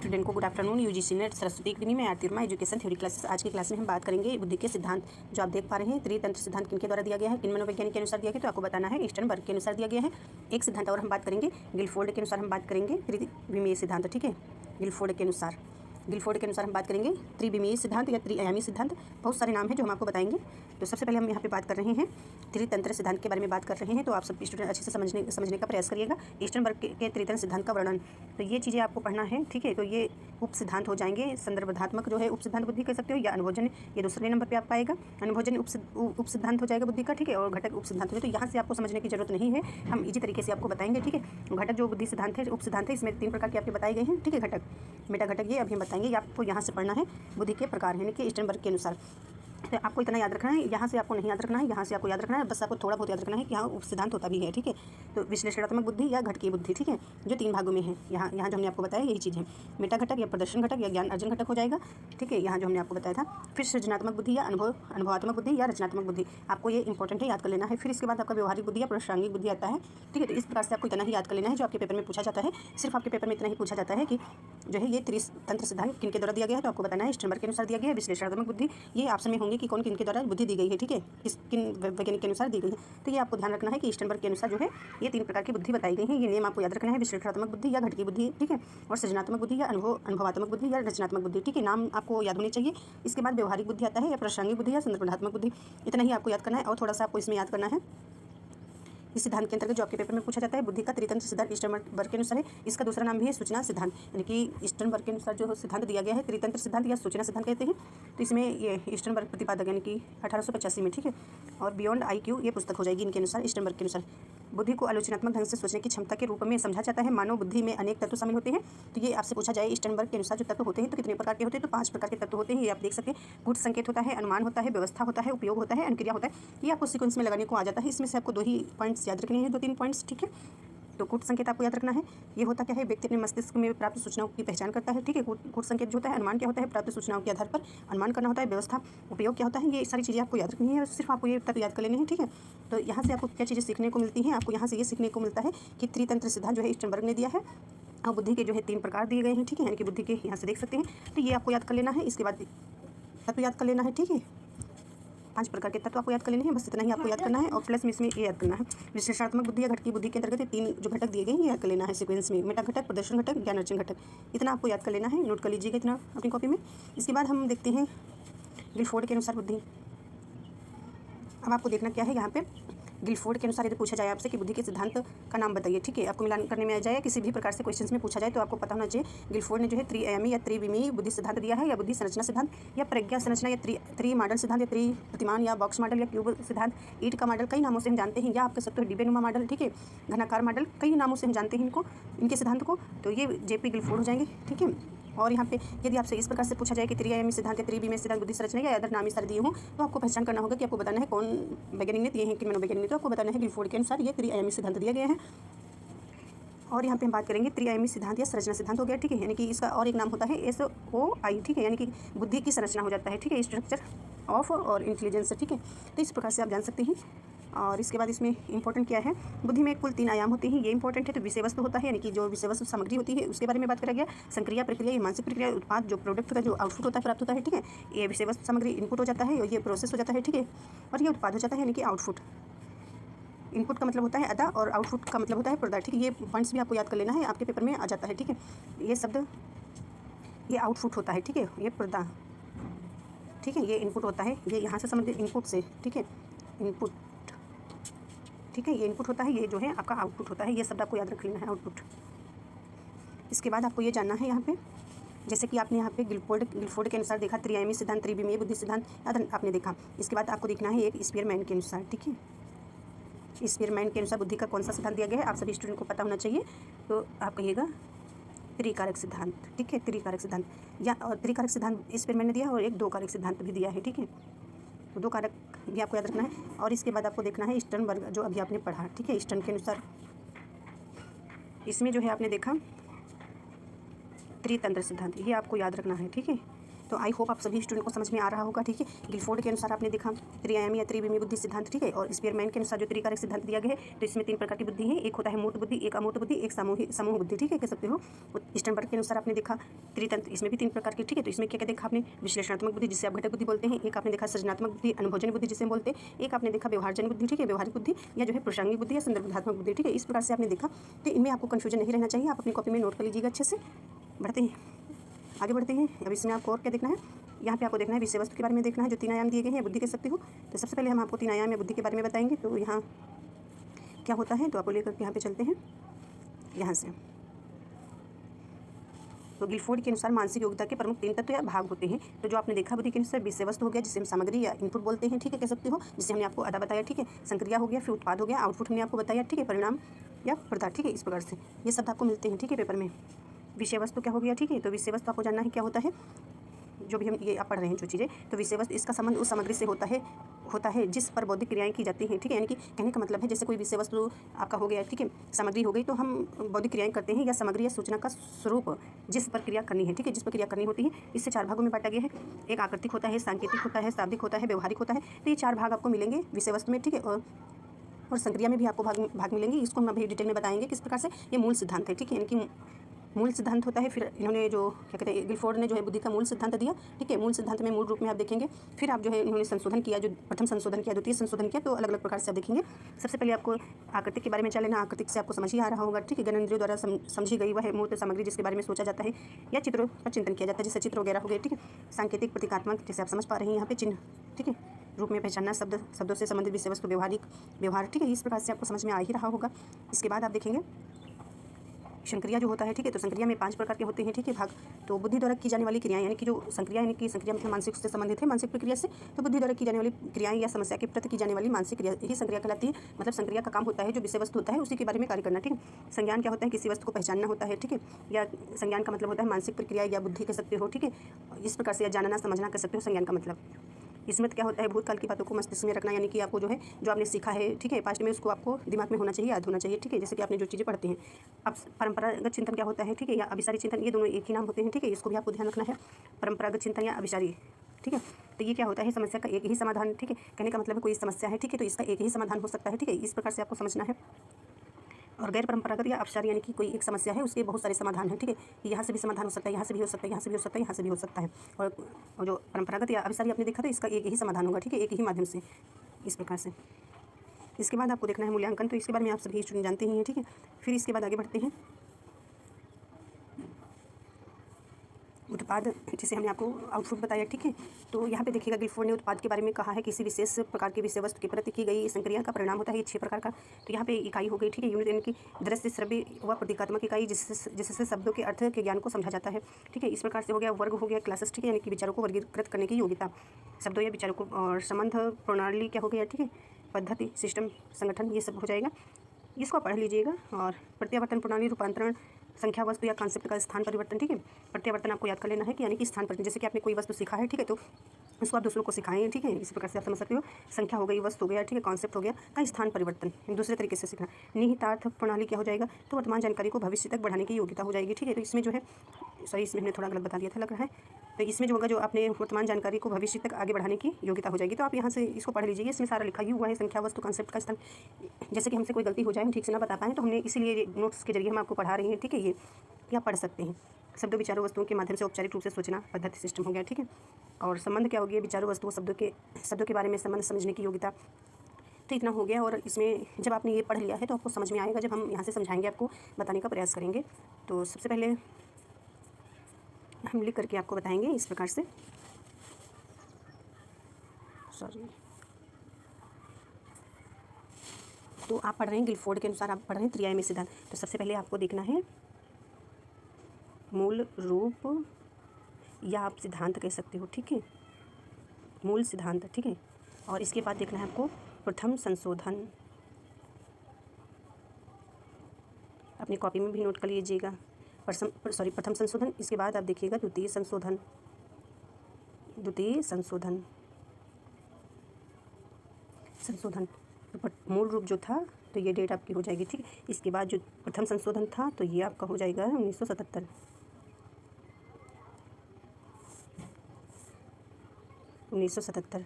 Student को good afternoon. UGC net Saraswati academy में आरती Verma education theory classes. आज की क्लास में हम बात करेंगे बुद्धि के सिद्धांत। जो आप देख पा रहे हैं, त्रितंत्र सिद्धांत किनके द्वारा दिया गया है, किन मनोवैज्ञानिक के अनुसार दिया गया, तो आपको बताना है ईस्टर्नबर्ग के अनुसार दिया गया है। एक सिद्धांत और हम बात करेंगे गिलफोर्ड के अनुसार, हम बात करेंगे त्रिविमीय सिद्धांत। ठीक है, गिलफोर्ड के अनुसार हम बात करेंगे त्रिविमीय सिद्धांत या त्रिआयामी सिद्धांत। बहुत सारे नाम हैं जो हम आपको बताएंगे। तो सबसे पहले हम यहाँ पे बात कर रहे हैं त्रितंत्र सिद्धांत के बारे में बात कर रहे हैं। तो आप सब स्टूडेंट अच्छे से समझने का प्रयास करिएगा। ईस्टर्नबर्ग के त्रितंत्र सिद्धांत का वर्णन, तो ये चीज़ें आपको पढ़ना है। ठीक है, तो ये उप सिद्धांत हो जाएंगे। संदर्भधात्मक जो है उप सिद्धांत बुद्धि कह सकते हो, या अनुभोजन ये दूसरे नंबर पे आपका आएगा। अनुभोजन उप सिद्धांत हो जाएगा बुद्धि का। ठीक है, और घटक उप सिद्धांत हो। तो यहाँ से आपको समझने की जरूरत नहीं है, हम इसी तरीके से आपको बताएंगे। ठीक है, घटक जो बुद्धि सिद्धांत है, उप सिद्धांत है, इसमें 3 प्रकार के आपके बताए गए हैं। ठीक है, घटक, मेटा घटक, ये अभी हम बताएंगे। आपको यहाँ से पढ़ना है बुद्धि के प्रकार, यानी कि ईस्टर्नबर्ग के अनुसार। तो आपको इतना याद रखना है, यहाँ से आपको नहीं याद रखना है, यहाँ से आपको याद रखना है, बस आपको थोड़ा बहुत याद रखना है कि यहाँ उप सिद्धांत होता भी है। ठीक है, तो विश्लेषणात्मक बुद्धि या घटकीय बुद्धि, ठीक है, जो 3 भागों में है। यहाँ जो हमने आपको बताया यही चीज़ है। मेटा घटक या प्रदर्शन घटक या ज्ञान अर्जन घटक हो जाएगा। ठीक है, यहाँ जो हमने आपको बताया था। फिर सृजनात्मक बुद्धि या अनुभवात्मक बुद्धि या रचनात्मक बुद्धि, आपको ये इंपॉर्टेंट है, याद कर लेना है। फिर इसके बाद आपका व्यवहारिक बुद्धि या प्रासंगिक बुद्धि आता है। ठीक है, तो इस प्रकार से आपको इतना ही याद कर लेना है जो आपके पेपर में पूछा जाता है। सिर्फ आपके पेपर में इतना ही पूछा जाता है कि जो है ये त्रितंत्र सिद्धांत किनके द्वारा दिया गया है, तो आपको बताना है ईस्टर्नबर्ग के अनुसार दिया गया है। विश्लेषणात्मक बुद्धि, ये ऑप्शन में होंगे कि कौन किनके द्वारा बुद्धि दी गई है। ठीक है, किन वैज्ञानिक के अनुसार दी गई है। तो ये आपको ध्यान रखना है कि ईस्टर्नबर्ग के अनुसार जो है ये 3 प्रकार की बुद्धि बताई गई है। ये नियम आपको याद रखना है। विश्लेषणात्मक बुद्धि या घटकीय बुद्धि, ठीक है, और सृजनात्मक बुद्धि या अनुभवात्मक बुद्धि या रचनात्मक बुद्धि। ठीक है, नाम आपको याद होने चाहिए। इसके बाद व्यवहारिक बुद्धि आता है या प्रासंगिक बुद्धि या संदर्भनात्मक बुद्धि। इतना ही आपको याद करना है, और थोड़ा सा आपको इसमें याद करना है। इस सिद्धांत के अंतर्गत जो आपके पेपर में पूछा जाता है बुद्धि का त्रितंत्र सिद्धांत ईस्टर्नबर्ग के अनुसार है। इसका दूसरा नाम भी है सूचना सिद्धांत, यानी कि ईस्टर्नबर्ग के अनुसार जो सिद्धांत दिया गया है त्रितंत्र सिद्धांत या सूचना सिद्धांत कहते हैं। तो इसमें ये ईस्टर्नबर्ग प्रतिपादक यानी कि 1885 में, ठीक है, और बियॉन्ड IQ ये पुस्तक हो जाएगी इनके अनुसार, ईस्टर्नबर्ग के अनुसार। बुद्धि को आलोचनात्मक ढंग से सोचने की क्षमता के रूप में समझा जाता है। मानव बुद्धि में अनेक तत्व शामिल होते हैं। तो ये आपसे पूछा जाए ईस्टर्नबर्ग के अनुसार जो तत्व होते हैं तो कितने प्रकार के होते हैं, तो 5 प्रकार के तत्व होते हैं। ये आप देख सकते हैं। गुण संकेत होता है, अनुमान होता है, व्यवस्था होता है, उपयोग होता है, अनुक्रिया होता है। ये आपको सीक्वेंस में लगाने को आ जाता है। इसमें से आपको 2 ही पॉइंट्स याद रखने हैं, 2-3 पॉइंट्स। ठीक है, तो कूट संकेत आपको याद रखना है। ये होता क्या है, व्यक्ति अपने मस्तिष्क में प्राप्त सूचनाओं की पहचान करता है। ठीक है, कूट संकेत जो होता है। अनुमान क्या होता है, प्राप्त सूचनाओं के आधार पर अनुमान करना होता है। व्यवस्था, उपयोग क्या होता है। ये सारी चीज़ें आपको याद रखनी है, सिर्फ आपको ये तत्व याद कर लेने हैं। ठीक है, तो यहाँ से आपको क्या चीज़ें सीखने को मिलती हैं, आपको यहाँ से ये सीखने को मिलता है कि त्रितंत्र सिद्धांत जो है ईस्टर्नबर्ग ने दिया है और बुद्धि के जो है 3 प्रकार दिए गए हैं। ठीक है, यानी कि बुद्धि के यहाँ से देख सकते हैं। तो ये आपको याद कर लेना है। इसके बाद तत्व याद कर लेना है। ठीक है, 5 प्रकार के तत्व आपको याद कर लेने हैं, बस इतना ही आपको याद करना है। और प्लस में इसमें ये याद करना है विश्लेषणात्मक बुद्धि या घटकीय बुद्धि के अंतर्गत 3 जो घटक दिए गए हैं याद कर लेना है सीक्वेंस में। मेटा घटक, प्रदर्शन घटक, ज्ञान अर्जन घटक, इतना आपको याद कर लेना है। नोट कर लीजिएगा इतना अपनी कॉपी में। इसके बाद हम देखते हैं गिलफोर्ड के अनुसार बुद्धि। अब आपको देखना क्या है, यहाँ पे गिलफोर्ड के अनुसार यदि पूछा जाए आपसे कि बुद्धि के सिद्धांत का नाम बताइए। ठीक है, आपको मिलान करने में आ जाए, किसी भी प्रकार से क्वेश्चंस में पूछा जाए तो आपको पता होना चाहिए गिलफोर्ड ने जो है त्रिआयामी या त्रिविमीय बुद्धि सिद्धांत दिया है, या बुद्धि संरचना सिद्धांत, या प्रज्ञा संरचना, या त्रि मॉडल सिद्धांत, या प्रतिमान, या बॉक्स मॉडल, या क्यूब सिद्धांत, ईंट का मॉडल, कई नामों से हम जानते हैं, या आप कह सकते हो डिब्बेनुमा मॉडल। ठीक है, घनाकार मॉडल, कई नामों से हम जानते हैं इनको, इनके सिद्धांत को। तो ये JP गिलफोर्ड हो जाएंगे। ठीक है, और यहाँ पे यदि आपसे इस प्रकार से पूछा जाए कि त्रिआयामी सिद्धांत या त्रिविमीय सिद्धांत बुद्धि संरचना या अदर नाम इस तरह दिए हों, तो आपको पहचान करना होगा कि आपको बताना है कौन वैज्ञानिक ने दिए हैं, किन मनोवैज्ञानिक ने। तो आपको बताना है गिलफोर्ड के अनुसार ये त्रिआयामी सिद्धांत दिया गया है। और यहाँ पे हम बात करेंगे त्रिआयामी सिद्धांत या संरचना सिद्धांत हो गया। ठीक है, यानी कि इसका और एक नाम होता है SOI। ठीक है, यानी कि बुद्धि की संरचना हो जाता है। ठीक है, स्ट्रक्चर ऑफ और इंटेलिजेंस। ठीक है, तो इस प्रकार से आप जान सकते हैं। और इसके बाद इसमें इंपॉर्टेंट क्या है, बुद्धि में कुल 3 आयाम होते हैं, ये इंपॉर्टेंट है। तो विषय वस्तु होता है, यानी कि जो विषय वस्तु सामग्री होती है उसके बारे में बात करा गया। संक्रिया, प्रक्रिया, ये मानसिक प्रक्रिया, उत्पाद जो प्रोडक्ट का जो आउटपुट होता है, प्राप्त होता है। ठीक है, ये विषय वस्तु सामग्री इनपुट हो जाता है, और ये प्रोसेस हो जाता है। ठीक है, और ये उत्पाद हो जाता है, यानी कि आउटपुट। इनपुट का मतलब होता है अदा और आउटपुट का मतलब होता है पर्दा। ठीक है, ये पॉइंट्स भी आपको याद कर लेना है, आपके पेपर में आ जाता है। ठीक है, ये शब्द, ये आउटपुट होता है। ठीक है, ये पर्दा। ठीक है, ये इनपुट होता है, ये यहाँ से समझिए इनपुट से। ठीक है, इनपुट। ठीक है, ये इनपुट होता है, ये जो है आपका आउटपुट होता है। ये शब्द आपको याद रख लेना है, आउटपुट। इसके बाद आपको ये जानना है यहाँ पे, जैसे कि आपने यहाँ पे गिलफोर्ड के अनुसार देखा त्रिआयामी सिद्धांत, त्रिविमीय बुद्धि सिद्धांत आपने देखा। इसके बाद आपको देखना है एक स्पीयरमैन के अनुसार। ठीक है, स्पीयरमैन के अनुसार बुद्धि का कौन सा सिद्धांत दिया गया है, आप सभी स्टूडेंट को पता होना चाहिए। तो आप कहिएगा त्रिकारक सिद्धांत। ठीक है, त्रिकारक सिद्धांत, या और त्रिकारक सिद्धांत स्पीयरमैन ने दिया और एक 2 कारक सिद्धांत भी दिया है। ठीक है, तो 2 कारक भी आपको याद रखना है। और इसके बाद आपको देखना है ईस्टर्नबर्ग, जो अभी आपने पढ़ा। ठीक है, ईस्टर्न के अनुसार इसमें जो है आपने देखा त्रितंत्र सिद्धांत, ये आपको याद रखना है। ठीक है, तो आई होप आप सभी स्टूडेंट को समझ में आ रहा होगा, ठीक है। गिलफोर्ड के अनुसार आपने देखा त्रिआयामी या त्रिविमीय बुद्धि सिद्धांत, ठीक है, और स्पीयरमैन के अनुसार जो त्रिकारक सिद्धांत दिया गया है, तो इसमें 3 प्रकार की बुद्धि है, एक होता है मूर्त बुद्धि, एक अमूर्त बुद्धि, एक समूह बुद्धि, ठीक है, कह सकते हो। स्टर्नबर्ग के अनुसार आपने देखा त्रितंत्र, इसमें भी 3 प्रकार की, ठीक है। तो इसमें क्या क्या देखा आपने, विश्लेषणात्मक बुद्धि जिसे आप घटक बुद्धि बोलते हैं, एक आपने देखा सृजनात्मक बुद्धि, अनुभवजन्य बुद्धि जिसे हम बोलते हैं, एक आपने देखा व्यवहारजन्य बुद्धि, ठीक है, व्यवहारिक बुद्धि या जो है प्रासंगिक बुद्धि या संदर्भात्मक बुद्धि, ठीक है। इस प्रकार से आपने देखा, तो इनमें आपको कन्फ्यूजन नहीं रहना चाहिए, आप अपनी कॉपी में नोट कर लीजिएगा अच्छे से। बढ़ते हैं, आगे बढ़ते हैं। अब इसमें आपको और क्या देखना है, यहाँ पे आपको देखना है विषय वस्तु के बारे में देखना है, जो 3 आयाम दिए गए हैं, बुद्धि कह सकते हो। तो सबसे पहले हम आपको 3 आयाम या बुद्धि के बारे में बताएंगे। तो यहाँ क्या होता है, तो आपको लेकर के यहाँ पे चलते हैं यहाँ से। तो गिलफोर्ड के अनुसार मानसिक योग्यता के प्रमुख 3 तत्व या भाग होते हैं। तो जो आपने देखा बुद्धि के अनुसार विषय वस्तु हो गया, जिसे हम सामग्री या इनपुट बोलते हैं, ठीक है, कह सकते हो, जिसे हमने आपको आधा बताया, ठीक है। संक्रिया हो गया, फिर उत्पाद हो गया, आउटपुट हमने आपको बताया, ठीक है, परिणाम या पदार्थ, ठीक है। इस प्रकार से ये शब्द आपको मिलते हैं, ठीक है, पेपर में। विषय वस्तु क्या हो गया, ठीक है। तो विषय वस्तु आपको जानना है क्या होता है, जो भी हम ये आप पढ़ रहे हैं जो चीज़ें, तो विषय वस्तु इसका संबंध उस सामग्री से होता है जिस पर बौद्धिक क्रियाएं की जाती हैं, ठीक है। यानी कि कहने का मतलब है, जैसे कोई विषय वस्तु आपका हो गया, ठीक है, सामग्री हो गई, तो हम बौद्धिक क्रियाएं करते हैं, या सामग्री या सूचना का स्वरूप जिस पर क्रिया करनी है, ठीक है, जिस पर क्रिया करनी होती है। इससे 4 भागों में बांटा गया है। एक आकृतिक होता है, सांकेतिक होता है, शाब्दिक होता है, व्यवहारिक होता है। तो ये 4 भाग आपको मिलेंगे विषय वस्तु में, ठीक है। और संक्रिया में भी आपको भाग मिलेंगे। इसको हम अभी डिटेल में बताएंगे किस प्रकार से। ये मूल सिद्धांत है, ठीक है, यानी कि मूल सिद्धांत होता है। फिर इन्होंने जो क्या कहते हैं, गिलफोर्ड ने जो है बुद्धि का मूल सिद्धांत दिया, ठीक है। मूल सिद्धांत में मूल रूप में आप देखेंगे, फिर आप जो है इन्होंने संशोधन किया, जो प्रथम संशोधन किया, द्वितीय संशोधन किया, तो अलग अलग प्रकार से आप देखेंगे। सबसे पहले आपको आकृतिक के बारे में चलेना, आकृतिक से आपको समझ ही आ रहा होगा, ठीक है। ज्ञानेंद्रियों द्वारा समझी गई वह मूर्त सामग्री जिसके बारे में सोचा जाता है या चित्रों पर चिंतन किया जाता है, जैसे चित्र वगैरह हो गए, ठीक है। सांकेतिक प्रतीकात्मक, जैसे आप समझ पा रहे हैं यहाँ पे चिन्ह, ठीक है, रूप में पहचानना, शब्दों से संबंधित विषय वस्तु, व्यवहार, ठीक है। इस प्रकार से आपको समझ में आ ही रहा होगा। इसके बाद आप देखेंगे संक्रिया जो होता है, ठीक है। तो संक्रिया में 5 प्रकार के होते हैं, ठीक है, भाग। तो बुद्धि द्वारा की जाने वाली क्रियाएं, यानी कि जो संक्रिया, यानी कि संक्रिया मतलब मानसिक से संबंधित है, मानसिक प्रक्रिया से। तो बुद्धि द्वारा की जाने वाली क्रियाएं या समस्या के प्रति की जाने वाली मानसिक क्रिया ही संक्रिया कहलाती है। मतलब संक्रिया का काम होता है जो विषय वस्तु होता है उसी के बारे में कार्य करना, ठीक है। संज्ञान क्या होता है, किसी वस्तु को पहचानना होता है, ठीक है। या संज्ञान का मतलब होता है मानसिक प्रक्रिया या बुद्धि कह सकते हो, ठीक है। इस प्रकार से या जानना समझना कह सकते हो संज्ञान का मतलब। स्मृति क्या होता है, भूतकाल की बातों को मस्तिष्क में रखना, यानी कि आपको जो है जो आपने सीखा है, ठीक है, पास्ट में, उसको आपको दिमाग में होना चाहिए, याद होना चाहिए, ठीक है, जैसे कि आपने जो चीज़ें पढ़ते हैं। अब परंपरागत चिंतन क्या होता है, ठीक है, या अभिसारी चिंतन, ये दोनों एक ही नाम होते हैं, ठीक है। इसको भी आपको ध्यान रखना है, परंपरागत चिंतन या अभिसारी, ठीक है। तो ये क्या होता है, समस्या का एक ही समाधान, ठीक है। कहने का मतलब है कोई समस्या है, ठीक है, तो इसका एक ही समाधान हो सकता है, ठीक है। इस प्रकार से आपको समझना है। और गैर परंपरागत या अपसारी, यानी कि कोई एक समस्या है उसके बहुत सारे समाधान हैं, ठीक है। यहाँ से भी समाधान हो सकता है, यहाँ से भी हो सकता है, यहाँ से भी हो सकता है, यहाँ से भी हो सकता है। और जो परंपरागत या अभिसारी आपने देखा था, इसका एक ही समाधान होगा, ठीक है, एक ही माध्यम से, इस प्रकार से। इसके बाद आपको देखना है मूल्यांकन, तो इसके बारे में आप सभी स्टूडेंट जानते ही हैं, ठीक है। फिर इसके बाद आगे बढ़ते हैं उत्पाद, जिसे हमने आपको आउटपुट बताया, ठीक है। तो यहाँ पे देखिएगा गिलफोर्ड ने उत्पाद के बारे में कहा है, किसी विशेष प्रकार की विषय वस्तु के प्रति की गई संक्रिया का परिणाम होता है। ये 6 प्रकार का। तो यहाँ पे इकाई हो गई, ठीक है, यूनिट, यानी कि दृश्य, श्रव्य व प्रतीकात्मक इकाई, जिससे शब्दों के अर्थ के ज्ञान को समझा जाता है, ठीक है। इस प्रकार से हो गया वर्ग, हो गया क्लासेस, ठीक है, यानी कि विचारों को वर्गीकृत करने की योग्यता, शब्दों या विचारों को। और संबंध प्रणाली क्या हो गया, ठीक है, पद्धति, सिस्टम, संगठन, ये सब हो जाएगा। इसको पढ़ लीजिएगा। और प्रत्यावर्तन प्रणाली, रूपांतरण, संख्या वस्तु या कॉन्सेप्ट का स्थान परिवर्तन, ठीक है। प्रत्यावर्तन आपको याद कर लेना है कि यानी कि स्थान परिवर्तन, जैसे कि आपने कोई वस्तु सीखा है, ठीक है, तो उसको आप दूसरों को सिखाएं, ठीक है। इस प्रकार से आप समझ सकते हो। संख्या हो गई, वस्तु हो गया, ठीक है, कॉन्सेप्ट हो गया, का स्थान परिवर्तन दूसरे तरीके से सीखना। निहितार्थ प्रणाली क्या हो जाएगा, तो वर्तमान जानकारी को भविष्य तक बढ़ाने की योग्यता हो जाएगी, ठीक है। तो इसमें जो है, सॉरी, इसमें हमने थोड़ा गलत बता दिया था लग रहा है। तो इसमें जो होगा, जो आपने वर्तमान जानकारी को भविष्य तक आगे बढ़ाने की योग्यता हो जाएगी। तो आप यहाँ से इसको पढ़ लीजिए, इसमें सारा लिखा ही हुआ है, संख्या, वस्तु, कॉन्सेप्ट का स्थान। जैसे कि हमसे कोई गलती हो जाए, हम ठीक से ना बता पाएँ, तो हमने इसीलिए नोट्स के जरिए हम आपको पढ़ा रहे हैं, ठीक है। ये आप पढ़ सकते हैं। शब्दों, विचारों, वस्तुओं के माध्यम से औपचारिक रूप से सोचना, पद्धति, सिस्टम हो गया, ठीक है। और संबंध क्या हो गया, विचारों, वस्तुओं, शब्दों के बारे में संबंध समझने की योग्यता। तो इतना हो गया। और इसमें जब आपने ये पढ़ लिया है तो आपको समझ में आएगा, जब हम यहाँ से समझाएंगे, आपको बताने का प्रयास करेंगे। तो सबसे पहले हम लिख करके आपको बताएंगे इस प्रकार से, सॉरी। तो आप पढ़ रहे हैं गिलफोर्ड के अनुसार, आप पढ़ रहे हैं त्रिआयामी सिद्धांत। तो सबसे पहले आपको देखना है मूल रूप, या आप सिद्धांत कह सकते हो, ठीक है, मूल सिद्धांत, ठीक है। और इसके बाद देखना है आपको प्रथम संशोधन, अपनी कॉपी में भी नोट कर लीजिएगा। प्रथम संशोधन। इसके बाद आप देखिएगा द्वितीय संशोधन, तो मूल रूप जो था, तो ये डेट आपकी हो जाएगी, ठीक है। इसके बाद जो प्रथम संशोधन था, तो ये आपका हो जाएगा 1977। 1977।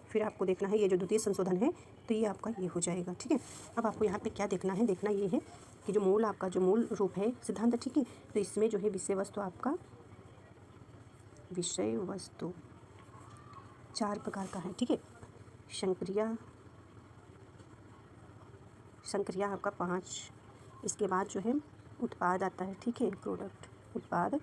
फिर आपको देखना है ये जो द्वितीय संशोधन है तो ये आपका ये हो जाएगा, ठीक है। अब आपको यहाँ पे क्या देखना है, देखना ये है कि जो मूल आपका जो मूल रूप है सिद्धांत, ठीक है, तो इसमें जो है विषय वस्तु आपका विषय वस्तु 4 प्रकार का है, ठीक है। संक्रिया आपका 5, इसके बाद जो है उत्पाद आता है, ठीक है, प्रोडक्ट उत्पाद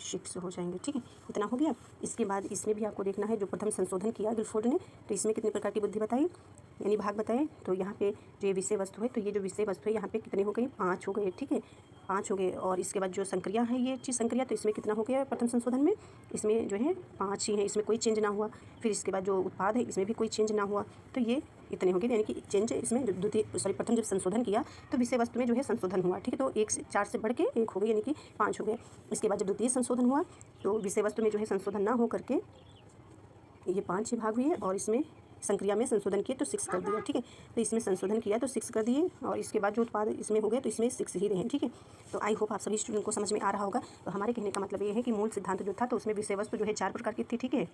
6 हो जाएंगे, ठीक है। इतना हो गया। इसके बाद इसमें भी आपको देखना है जो प्रथम संशोधन किया गिलफोर्ड ने, तो इसमें कितने प्रकार की बुद्धि बताई यानी भाग बताए। तो यहाँ पे जो ये विषय वस्तु है तो ये जो विषय वस्तु है यहाँ पे कितने हो गए, 5 हो गए, ठीक है, 5 हो गए। और इसके बाद जो संक्रिया है ये चीज़ संक्रिया, तो इसमें कितना हो गया प्रथम संशोधन में, इसमें जो है 5 ही है, इसमें कोई चेंज ना हुआ। फिर इसके बाद जो उत्पाद है इसमें भी कोई चेंज ना हुआ, तो ये इतने हो गए, यानी कि चेंज इसमें प्रथम जब संशोधन किया तो विषय वस्तु में जो है संशोधन हुआ, ठीक है। तो 4 से बढ़ के 1 हो गए यानी कि 5 हो गए। इसके बाद जब द्वितीय संशोधन हुआ तो विषय वस्तु में जो है संशोधन ना हो करके ये 5 ही भाग हुए, और इसमें संक्रिया में संशोधन किए तो 6 कर दिया, ठीक है। तो इसमें संशोधन किया तो 6 कर दिए, और इसके बाद जो उत्पाद इसमें हो गए तो इसमें 6 ही रहे, ठीक है। तो आई होप आप सभी स्टूडेंट को समझ में आ रहा होगा। तो हमारे कहने का मतलब ये है कि मूल सिद्धांत जो था तो उसमें विषय वस्तु जो है 4 प्रकार की थी, ठीक है,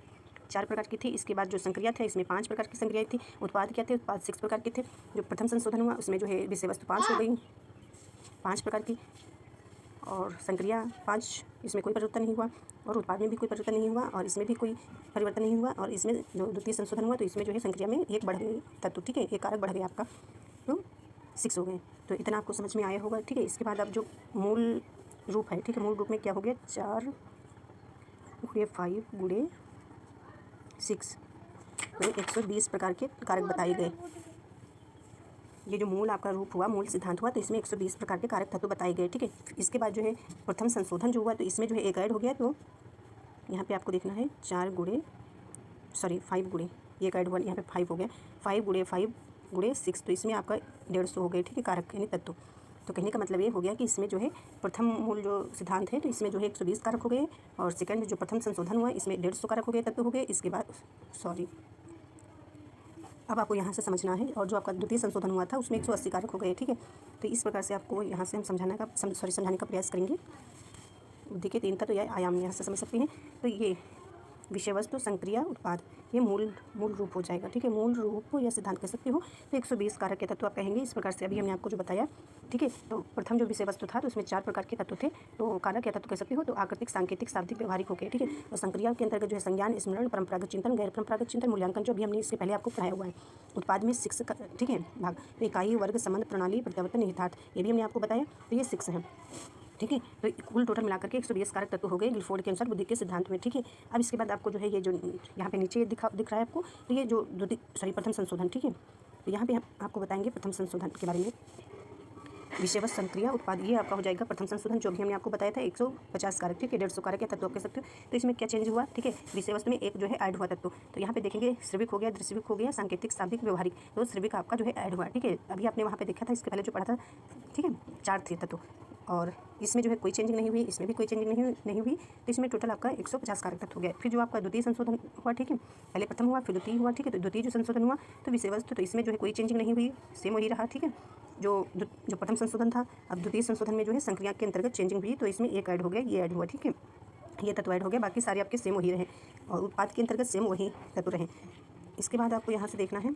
4 प्रकार की थी। इसके बाद जो संक्रिया थे इसमें 5 प्रकार की संक्रियाएँ थी। उत्पाद क्या थे, उत्पाद 6 प्रकार के थे। जो प्रथम संशोधन हुआ उसमें जो है विषय वस्तु 5 हो गई, 5 प्रकार की, और संक्रिया 5, इसमें कोई परिवर्तन नहीं हुआ, और उत्पाद में भी कोई परिवर्तन नहीं हुआ, और इसमें भी कोई परिवर्तन नहीं हुआ। और इसमें जो द्वितीय संशोधन हुआ तो इसमें जो है संक्रिया में 1 बढ़ गई तत्व, ठीक है, 1 कारक बढ़ गया आपका, तो 6 हो गए। तो इतना आपको समझ में आया होगा, ठीक है। इसके बाद अब जो मूल रूप है, ठीक है, मूल रूप में क्या हो गया, 4 × 5 × 6, तो 120 प्रकार के कारक बताए गए। ये जो मूल आपका रूप हुआ, मूल सिद्धांत हुआ, तो इसमें 120 प्रकार के कारक तत्व बताए गए, ठीक है। इसके बाद जो है प्रथम संशोधन जो हुआ तो इसमें जो है 1 ऐड हो गया, तो यहाँ पे आपको देखना है 5 गुणे, ये ऐड हुआ, यहाँ पे 5 हो गया, 5 × 5 × 6, तो इसमें आपका 150 हो गए, ठीक है, कारक यानी तत्व। तो कहने का मतलब ये हो गया कि इसमें जो है प्रथम मूल जो सिद्धांत है तो इसमें जो है 120 कारक हो गए, और सेकंड जो प्रथम संशोधन हुआ इसमें 150 कारक हो गए, तत्व हो गए। इसके बाद अब आपको यहाँ से समझना है, और जो आपका द्वितीय संशोधन हुआ था उसमें 180 कारक हो गए, ठीक है। तो इस प्रकार से आपको यहाँ से हम समझाने का प्रयास करेंगे। बुद्धि के 3 तत्व या आयाम यहाँ से समझ सकते हैं। तो ये विषय वस्तु, संक्रिया, उत्पाद, ये मूल रूप हो जाएगा, ठीक है, मूल रूप या सिद्धांत कह सकते हो। तो 120 कारक के तत्व आप कहेंगे। इस प्रकार से अभी हमने आपको जो बताया, ठीक है। तो प्रथम जो विषय वस्तु था तो उसमें 4 प्रकार के तत्व थे, तो कारक या तत्व कह सकते हो। तो आकृतिक, सांकेतिक, शाब्दिक, व्यवहारिक हो गए, ठीक है। और संक्रिया के अंतर्गत जो है संज्ञान, स्मरण, परंपरागत चिंतन, गैर परंपरागत चिंतन, मूल्यांकन, जो भी हमने इससे पहले आपको पढ़ाया हुआ है। उत्पाद में 6 ठीक है भाग, तो इकाई, वर्ग, संबंध, प्रणाली, प्रत्यावर्तन, निहितार्थ, ये भी हमने आपको बताया, तो ये 6 है, ठीक है। तो कुल टोटल मिलाकर के 120 कारक तत्व हो गए गिलफोर्ड के अनुसार बुद्धि के सिद्धांत में, ठीक है। अब इसके बाद आपको जो है ये जो यहाँ पे नीचे दिख रहा है आपको, तो ये जो प्रथम संशोधन, ठीक है। तो यहाँ पे हम आपको बताएंगे प्रथम संशोधन के बारे में। विषय वस्तु, संक्रिया, उत्पाद, ये आपका हो जाएगा प्रथम संशोधन, जो भी हमने आपको बताया था 150 कारक, ठीक है, 150 कारक या तत्व आप कह सकते हो। तो इसमें क्या चेंज हुआ, ठीक है, विषय वस्तु में 1 जो है ऐड हुआ तत्व। तो यहाँ पे देखेंगे श्रविक हो गया, दृश्यविक हो गया, सांकेतिक, शाब्दिक, व्यवहारिक, तो श्रविक आपका जो है ऐड हुआ, ठीक है। अभी आपने वहाँ पे देखा था, इसके पहले जो पढ़ा था, ठीक है, 4 थे तत्व, और इसमें जो है कोई चेंजिंग नहीं हुई, इसमें भी कोई चेंजिंग नहीं हुई। तो इसमें टोटल आपका 150 कारक तत्व हो गया। फिर जो आपका द्वितीय संशोधन हुआ, ठीक है, पहले प्रथम हुआ फिर द्वितीय हुआ, ठीक है। तो द्वितीय जो संशोधन हुआ तो विषय वस्तु, तो इसमें जो है कोई चेंजिंग नहीं हुई, सेम वही रहा, ठीक है। जो प्रथम संशोधन था, अब द्वितीय संशोधन में जो है संक्रिया के अंतर्गत चेंजिंग हुई, तो इसमें 1 ऐड हो गया, ये ऐड हुआ, ठीक है, ये तत्व ऐड हो गया, बाकी सारे आपके सेम वही रहे, और उत्पाद के अंतर्गत सेम वही तत्व रहे। इसके बाद आपको यहाँ से देखना है,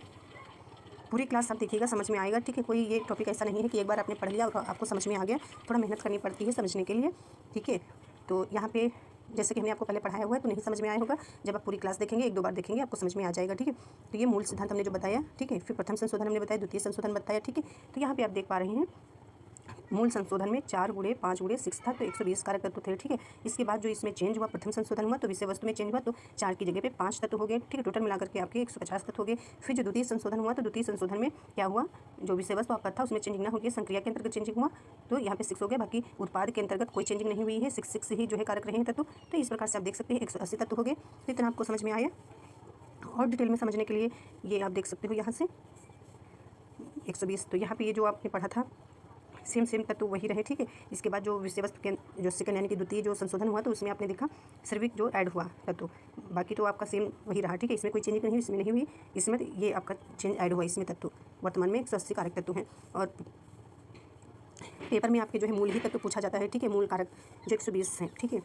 पूरी क्लास आप देखिएगा, समझ में आएगा, ठीक है। कोई ये टॉपिक ऐसा नहीं है कि एक बार आपने पढ़ लिया और आपको समझ में आ गया, थोड़ा मेहनत करनी पड़ती है समझने के लिए, ठीक है। तो यहाँ पे जैसे कि हमने आपको पहले पढ़ाया हुआ है तो नहीं समझ में आया होगा, जब आप पूरी क्लास देखेंगे, 1-2 बार देखेंगे, आपको समझ में आ जाएगा, ठीक है। तो ये मूल सिद्धांत हमने जो बताया, ठीक है, फिर प्रथम संशोधन हमने बताया, द्वितीय संशोधन बताया, ठीक है। तो यहाँ पे आप देख पा रहे हैं मूल संशोधन में 4 × 5 × 6 था, तो 120 कारक तत्व थे, ठीक है। इसके बाद जो इसमें चेंज हुआ, प्रथम संशोधन हुआ तो विषय वस्तु में चेंज हुआ, तो 4 की जगह पे 5 तत्व हो गए, ठीक है। टोटल मिलाकर के आपके 150 तत्व हो गए। फिर जो द्वितीय संशोधन हुआ तो द्वितीय संशोधन में क्या हुआ, जो विषय वस्तु आपका था उसमें चेंजिंग ना होगी, संक्रिया के अंतर्गत चेंजिंग हुआ, तो यहाँ पे 6 हो गया, बाकी उत्पाद के अंतर्गत कोई चेंजिंग नहीं हुई है, 6 ही जो है कारक रहे हैं तत्व। तो इस प्रकार से आप देख सकते हैं 180 तत्व हो गए। तो इतना आपको समझ में आया, और डिटेल में समझने के लिए ये आप देख सकते हो यहाँ से 120। तो यहाँ पे ये जो आपने पढ़ा था सेम तत्व वही रहे, ठीक है। इसके बाद जो विषय वस्तु के जो सेकंड यानी कि द्वितीय जो संशोधन हुआ तो उसमें आपने देखा श्रविक जो ऐड हुआ तत्व, बाकी तो आपका सेम वही रहा, ठीक है। इसमें कोई चेंजिंग नहीं हुई, इसमें नहीं हुई, इसमें ये आपका चेंज ऐड हुआ, इसमें तत्व वर्तमान में 180 कारक तत्व हैं। और पेपर में आपके जो है मूल ही तत्व पूछा जाता है, ठीक है, मूल कारक जो 120 हैं, ठीक है।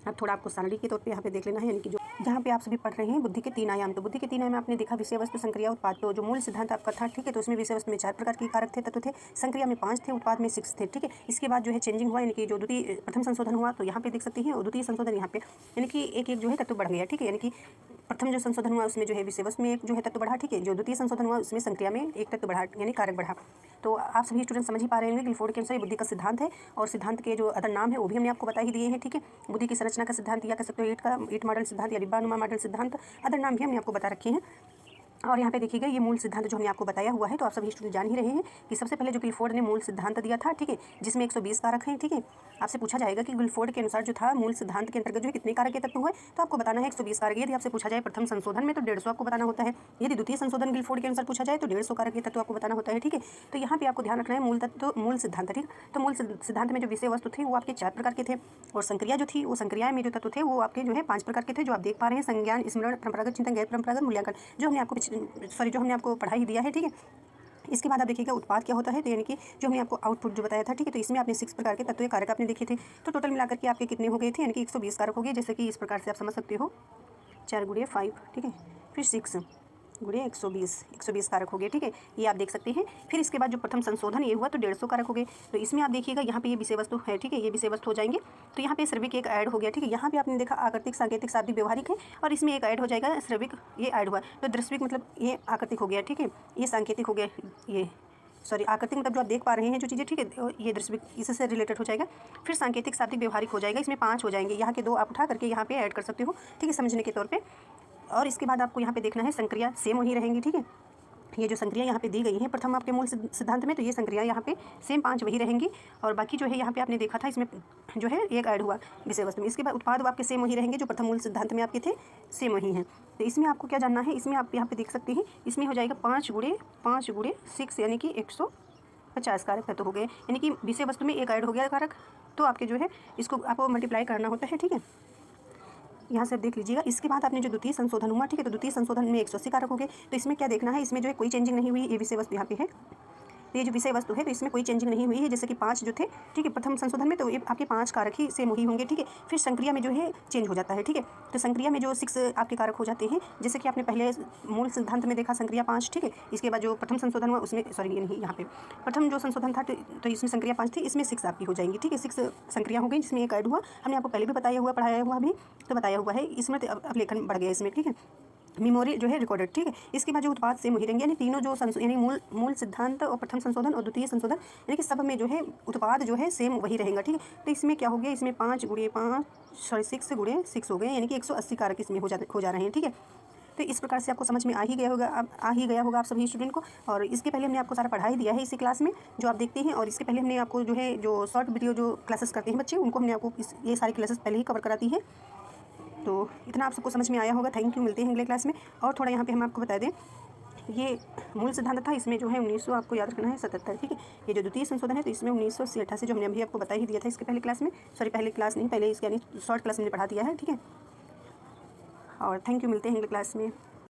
अब थोड़ा आपको सारणी के तौर पर यहाँ पर देख लेना है, यानी कि जो जहाँ पे आप सभी पढ़ रहे हैं बुद्धि के 3 आयाम। तो बुद्धि के 3 आयाम में आपने देखा विषय वस्तु संक्रिया उत्पाद। तो जो मूल सिद्धांत आपका था, ठीक है, तो उसमें विषय वस्तु में 4 प्रकार के कारक थे, तत्व थे, संक्रिया में 5 थे, उत्पाद में 6 थे, ठीक है। इसके बाद जो है चेंजिंग हुआ, यानी कि जो द्वितीय प्रथम संशोधन हुआ, तो यहाँ पे देख सकते हैं, और द्वितीय संशोधन यहाँ पे, यानी कि एक जो है तत्व बढ़ गया, ठीक है। यानी कि प्रथम जो संशोधन हुआ उसमें जो है विषय वस्तु में एक जो है तत्व बढ़ा, ठीक है। जो द्वितीय संशोधन हुआ उसमें संक्रिया में एक तत्व बढ़ा, यानी कारक बढ़ा। तो आप सभी स्टूडेंट समझ ही पा रहे होंगे गिलफोर्ड के अनुसार ये बुद्धि का सिद्धांत है, और सिद्धांत के जो अदर नाम है वो भी हमने आपको बता ही दिए हैं, ठीक है। बुद्धि की संरचना का सिद्धांत या कह सकते हो ईट मॉडल सिद्धांत या डिब्बानुमा मॉडल सिद्धांत, अदर नाम भी हमने आपको बता रखे हैं। और यहाँ पे देखिएगा ये मूल सिद्धांत जो हमने आपको बताया हुआ है, तो आप सभी स्टूडेंट जान ही रहे हैं कि सबसे पहले जो गिलफोर्ड ने मूल सिद्धांत दिया था, ठीक है, जिसमें 120 कारक हैं, ठीक है। आपसे पूछा जाएगा कि गिलफोर्ड के अनुसार जो था मूल सिद्धांत के अंतर्गत जो है कितने कारक के तत्व हुए, तो आपको बताना है 120 कारक। यदि आपसे पूछा जाए प्रथम संशोधन में तो 150 आपको बताना होता है। यदि द्वितीय संशोधन गिलफोर्ड के अनुसार पूछा जाए तो 150 कारक के तत्व आपको बताना होता है, ठीक है। तो यहाँ पे आपको ध्यान रखना है मूल तत्व, मूल सिद्धांत, ठीक। तो मूल सिद्धांत में जो विषय वस्तु थे वो आपके 4 प्रकार के थे, और संक्रिया जो थी वो संक्रिया में जो तत्व थे वो आपके जो है 5 प्रकार के थे, जो आप देख पा रहे हैं, संज्ञान, स्मरण, परंपरागत चिंतन, गैर परंपरागत मूल्यांकन, जो हमने आपको जो हमने आपको पढ़ा ही दिया है, ठीक है। इसके बाद आप देखिएगा उत्पाद क्या होता है, तो यानी कि जो हमने आपको आउटपुट जो बताया था, ठीक है। तो इसमें आपने 6 प्रकार के तत्व कारक आपने देखे थे, तो टोटल मिलाकर के आपके कितने हो गए थे, यानी कि 120 कारक हो गए। जैसे कि इस प्रकार से आप समझ सकते हो, 4 गुणे 5, ठीक है, फिर 6 गुणे 120 कारक हो गए, ठीक है। ये आप देख सकते हैं। फिर इसके बाद जो प्रथम संशोधन ये हुआ तो 150 कारक हो गए। तो इसमें आप देखिएगा यहाँ पे ये विषय वस्तु है, ठीक है, ये विषय वस्तु हो जाएंगे। तो यहाँ पे श्रविक एक ऐड हो गया, ठीक है। यहाँ पे आपने देखा आकृतिक, सांकेतिक, शाब्दिक, व्यवहारिक है, और इसमें एक ऐड हो जाएगा श्रविक, ये ऐड हुआ। तो दृश्विक मतलब ये आकृतिक हो गया, ठीक है, ये सांकेतिक हो गया, ये सॉरी आकृतिक मतलब जो आप देख पा रहे हैं जो चीज़ें, ठीक है, ये दृश्य इससे रिलेटेड हो जाएगा। फिर सांकेतिक, शाब्दिक, व्यवहारिक हो जाएगा। इसमें 5 हो जाएंगे, यहाँ के 2 आप उठा करके यहाँ पे ऐड कर सकते हो, ठीक है, समझने के तौर पे। और इसके बाद आपको यहाँ पे देखना है संक्रिया सेम वही रहेंगी, ठीक है। ये जो संक्रिया यहाँ पे दी गई हैं प्रथम आपके मूल सिद्धांत में, तो ये संक्रिया यहाँ पे सेम 5 वही रहेंगी, और बाकी जो है यहाँ पे आपने देखा था इसमें जो है एक ऐड हुआ विषय वस्तु में। इसके बाद उत्पाद आपके सेम वही रहेंगे जो प्रथम मूल सिद्धांत में आपके थे, सेम वही हैं। तो इसमें आपको क्या जानना है, इसमें आप यहाँ पे देख सकते हैं, इसमें हो जाएगा 5 गुणे 6, यानी कि 150 कारक तत्व हो गए, यानी कि विषय वस्तु में एक ऐड हो गया कारक, तो आपके जो है इसको आपको मल्टीप्लाई करना होता है, ठीक है। यहाँ से आप देख लीजिएगा। इसके बाद आपने जो द्वितीय संशोधन हुआ, ठीक है, तो द्वितीय संशोधन में 180 कारक हो गए। तो इसमें क्या देखना है, इसमें जो है कोई चेंजिंग नहीं हुई, ये विषय वस्तु यहाँ पे है, ये जो विषय वस्तु है तो इसमें कोई चेंजिंग नहीं हुई है। जैसे कि 5 जो थे, ठीक है, प्रथम संशोधन में, तो ये आपके 5 कारक ही सेम वही होंगे, ठीक है। फिर संक्रिया में जो है चेंज हो जाता है, ठीक है। तो संक्रिया में जो 6 आपके कारक हो जाते हैं, जैसे कि आपने पहले मूल सिद्धांत में देखा संक्रिया 5, ठीक है। इसके बाद जो प्रथम संशोधन हुआ उसमें सॉरी नहीं, यहाँ पे प्रथम जो संशोधन था तो इसमें संक्रिया 5 थी, इसमें 6 आपकी हो जाएंगी, ठीक है। 6 संक्रिया हो गई, जिसमें एक ऐड हुआ। हमने आपको पहले भी बताया हुआ, पढ़ाया हुआ भी, तो बताया हुआ है, इसमें अवलेखन बढ़ गया इसमें, ठीक है, मेमोरी जो है रिकॉर्डेड, ठीक है। इसके बाद जो उत्पाद सेम वही रहेंगे, यानी तीनों जो यानी मूल सिद्धांत और प्रथम संशोधन और द्वितीय संशोधन, यानी कि सब में जो है उत्पाद जो है सेम वही रहेगा, ठीक है। तो इसमें क्या हो गया, इसमें 6 गुणे 6 हो गए, यानी कि 180 कारक इसमें हो जा रहे हैं, ठीक है। तो इस प्रकार से आपको समझ में आ ही गया होगा आप सभी स्टूडेंट को। और इसके पहले हमने आपको सारा पढ़ा ही दिया है इसी क्लास में जो आप देखते हैं, और इसके पहले हमने आपको जो है जो शॉर्ट वीडियो जो क्लासेस करते हैं बच्चे, उनको हमने आपको ये सारी क्लासेस पहले ही कवर कराती है। तो इतना आप सबको समझ में आया होगा। थैंक यू, मिलते हैं अगले क्लास में। और थोड़ा यहाँ पे हम आपको बता दें, ये मूल सिद्धांत था, इसमें जो है 1900 आपको याद रखना है 77, ठीक है। ये जो द्वितीय संशोधन है तो इसमें 1988 जो हमने अभी आपको बता ही दिया था इसके पहले क्लास में, सॉरी पहले क्लास नहीं, पहले इसके यानी शॉर्ट क्लास में पढ़ा दिया है, ठीक है। और थैंक यू, मिलते हैं अगले क्लास में।